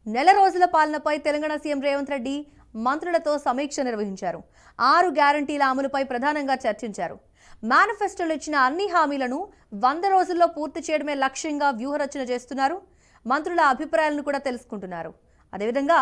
నెల రోజుల పాలనపై తెలంగాణ సీఎం రేవంత్ రెడ్డి మంత్రులతో సమీక్ష నిర్వహించారు. 6 గ్యారంటీల అమలుపై ప్రధానంగా చర్చించారు. మేనిఫెస్టోలో ఇచ్చిన అన్ని హామీలను 100 రోజుల్లో పూర్తి చేయడమే లక్ష్యంగా వ్యూహరచన చేస్తున్నారు. మంత్రుల అభిప్రాయాలను కూడా తెలుసుకుంటున్నారు. అదేవిధంగా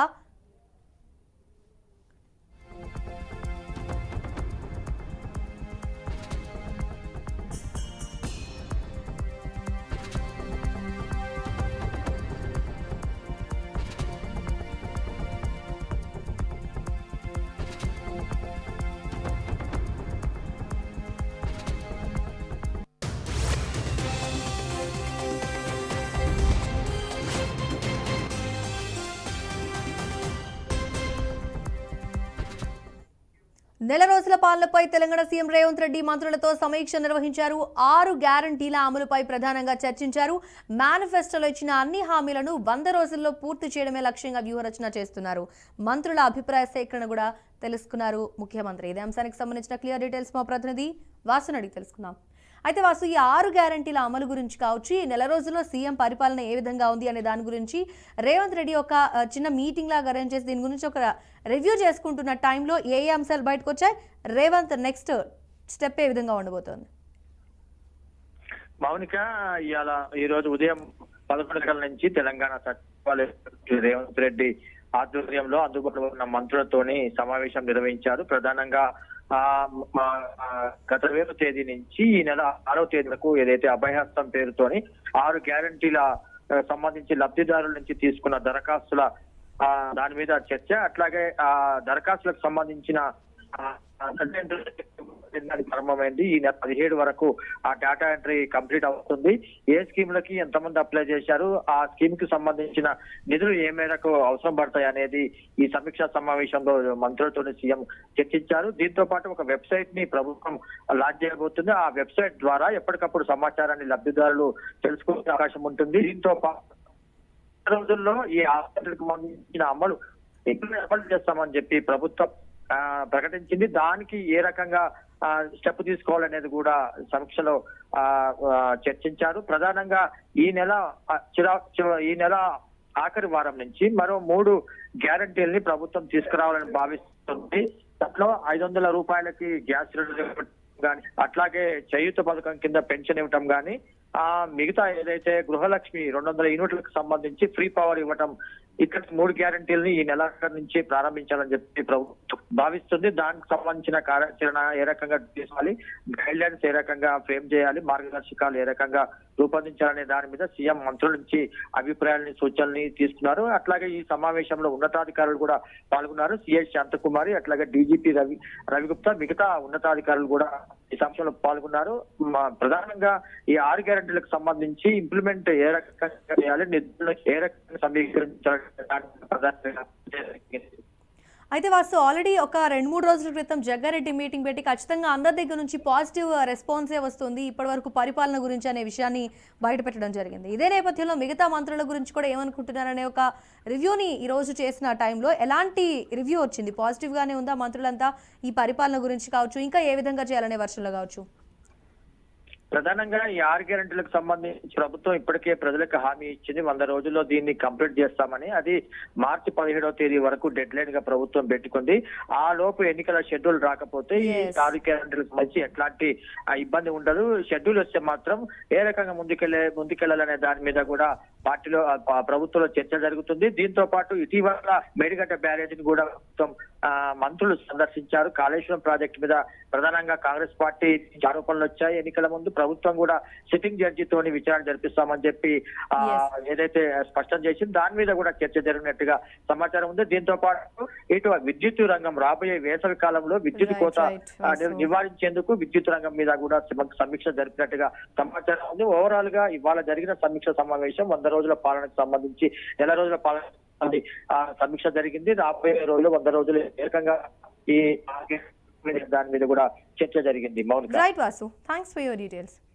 నెల రోజుల పాలనపై తెలంగాణ సీఎం రేవంత్ రెడ్డి మంత్రులతో సమీక్ష నిర్వహించారు. 6 గ్యారంటీల అమలుపై ప్రధానంగా చర్చించారు. మేనిఫెస్టోలో ఇచ్చిన అన్ని హామీలను 100 రోజుల్లో పూర్తి చేయడమే లక్ష్యంగా వ్యూహరచన చేస్తున్నారు. మంత్రుల అభిప్రాయ సేకరణ కూడా తెలుసుకున్నారు ముఖ్యమంత్రి. ఇదే అంశానికి సంబంధించిన క్లియర్ డీటెయిల్స్ మా ప్రతినిధి వాసుని అడిగి తెలుసుకుందాం. అయితే వాసు, ఈ 6 గ్యారంటీల అమలు గురించి కావచ్చు, ఈ నెల రోజుల్లో సీఎం పరిపాలన ఏ విధంగా ఉంది అనే దాని గురించి రేవంత్ రెడ్డి ఒక చిన్న మీటింగ్ లాగా అరేంజ్ చేసి దీని గురించి ఒక రివ్యూ చేసుకుంటున్న టైంలో ఏ అంశాలు బయటకు వచ్చాయి, రేవంత్ నెక్స్ట్ స్టెప్ ఏ విధంగా ఉండబోతోంది? మౌనిక, ఇవాళ ఈ రోజు ఉదయం 11 గంటల నుంచి తెలంగాణ సచివాలయం రేవంత్ రెడ్డి ఆధ్వర్యంలో అందుబాటులో ఉన్న మంత్రులతోని సమావేశం నిర్వహించారు. ప్రధానంగా గత 20వ తేదీ నుంచి ఈ నెల 6వ తేదీ వరకు ఏదైతే అభయహస్తం పేరుతోని 6 గ్యారంటీల సంబంధించి లబ్ధిదారుల నుంచి తీసుకున్న దరఖాస్తుల దాని మీద చర్చ, అట్లాగే ఆ దరఖాస్తులకు సంబంధించిన ప్రారంభమైంది. ఈ నెల 17 వరకు ఆ డేటా ఎంట్రీ కంప్లీట్ అవుతుంది. ఏ స్కీమ్లకి ఎంతమంది అప్లై చేశారు, ఆ స్కీమ్ కి సంబంధించిన నిధులు ఏ మేరకు అవసరం పడతాయి అనేది ఈ సమీక్షా సమావేశంలో మంత్రులతో సీఎం చర్చించారు. దీంతో పాటు ఒక వెబ్సైట్ ని ప్రభుత్వం లాంచ్ చేయబోతుంది. ఆ వెబ్సైట్ ద్వారా ఎప్పటికప్పుడు సమాచారాన్ని లబ్ధిదారులు తెలుసుకునే అవకాశం ఉంటుంది. దీంతో పాటు రోజుల్లో ఈ హాస్పిటల్కి సంబంధించిన అమలు చేస్తామని చెప్పి ప్రభుత్వం ప్రకటించింది. దానికి ఏ రకంగా స్టెప్ తీసుకోవాలనేది కూడా సమీక్షలో చర్చించారు. ప్రధానంగా ఈ నెల ఆఖరి వారం నుంచి మరో 3 గ్యారంటీలని ప్రభుత్వం తీసుకురావాలని భావిస్తుంది. దాంట్లో 500 రూపాయలకి గ్యాస్ సిలిండర్ కానీ, అట్లాగే చేయూత పథకం కింద పెన్షన్ ఇవ్వటం కానీ, మిగతా ఏదైతే గృహలక్ష్మి 200 యూనిట్లకు సంబంధించి ఫ్రీ పవర్ ఇవ్వటం, ఇక్కడ 3 గ్యారంటీలని ఈ నెల నుంచి ప్రారంభించాలని చెప్పి ప్రభుత్వం భావిస్తుంది. దానికి సంబంధించిన కార్యాచరణ ఏ రకంగా తీసుకోవాలి, గైడ్ లైన్స్ ఏ రకంగా ఫ్రేమ్ చేయాలి, మార్గదర్శకాలు ఏ రకంగా రూపొందించాలనే దాని మీద సీఎం మంత్రుల నుంచి అభిప్రాయాలని, సూచనల్ని తీసుకున్నారు. అట్లాగే ఈ సమావేశంలో ఉన్నతాధికారులు కూడా పాల్గొన్నారు. సిఎస్ శాంతకుమారి, అట్లాగే డీజీపీ రవిగుప్తా, మిగతా ఉన్నతాధికారులు కూడా ఈ సమస్యలో పాల్గొన్నారు. ప్రధానంగా ఈ 6 గ్యారెంటీలకు సంబంధించి ఇంప్లిమెంట్ ఏ రకంగా చేయాలి, నిధులను ఏ రకంగా సమీకరించాలి. అయితే వాసు, ఆల్రెడీ ఒక 2-3 రోజుల క్రితం జగ్గారెడ్డి మీటింగ్ పెట్టి ఖచ్చితంగా అందరి దగ్గర నుంచి పాజిటివ్ రెస్పాన్సే వస్తుంది ఇప్పటి వరకు పరిపాలన గురించి అనే విషయాన్ని బయటపెట్టడం జరిగింది. ఇదే నేపథ్యంలో మిగతా మంత్రుల గురించి కూడా ఏమనుకుంటున్నారనే ఒక రివ్యూని ఈ రోజు చేసిన టైంలో ఎలాంటి రివ్యూ వచ్చింది? పాజిటివ్ గానే ఉందా మంత్రులంతా ఈ పరిపాలన గురించి కావచ్చు, ఇంకా ఏ విధంగా చేయాలనే వర్షంలో కావచ్చు? ప్రధానంగా ఈ 6 గ్యారెంటీలకు సంబంధించి ప్రభుత్వం ఇప్పటికే ప్రజలకు హామీ ఇచ్చింది. 100 రోజుల్లో దీన్ని కంప్లీట్ చేస్తామని. అది మార్చి 17వ తేదీ వరకు డెడ్ లైన్ గా ప్రభుత్వం పెట్టుకుంది. ఆ లోపు ఎన్నికల షెడ్యూల్ రాకపోతే ఈ 6 గ్యారెంటీలకు సంబంధించి ఎట్లాంటి ఇబ్బంది ఉండదు. షెడ్యూల్ వస్తే మాత్రం ఏ రకంగా ముందుకెళ్లాలనే దాని మీద కూడా పార్టీలో ప్రభుత్వంలో చర్చ జరుగుతుంది. దీంతో పాటు ఇటీవల మేడిగడ్డ బ్యారేజీని కూడా ప్రభుత్వం మంత్రులు సందర్శించారు. కాళేశ్వరం ప్రాజెక్టు మీద ప్రధానంగా కాంగ్రెస్ పార్టీ ఆరోపణలు వచ్చాయి. ఎన్నికల ముందు ప్రభుత్వం కూడా సిట్టింగ్ జడ్జితోని విచారణ జరిపిస్తామని చెప్పి ఏదైతే స్పష్టం చేసింది, దాని మీద కూడా చర్చ జరిగినట్టుగా సమాచారం ఉంది. దీంతో పాటు ఇటు విద్యుత్ రంగం రాబోయే వేసవి కాలంలో విద్యుత్ కోత నివారించేందుకు విద్యుత్ రంగం మీద కూడా సమీక్ష జరిపినట్టుగా సమాచారం ఉంది. ఓవరాల్ గా ఇవాళ జరిగిన సమీక్ష సమావేశం 100 రోజుల పాలనకు సంబంధించి నెల రోజుల పాలన సమీక్ష జరిగింది. రాబోయే రోజులు 100 రోజులు ఏకంగా ఈ దాని మీద కూడా చర్చ జరిగింది. Right Vasu, thanks for your details.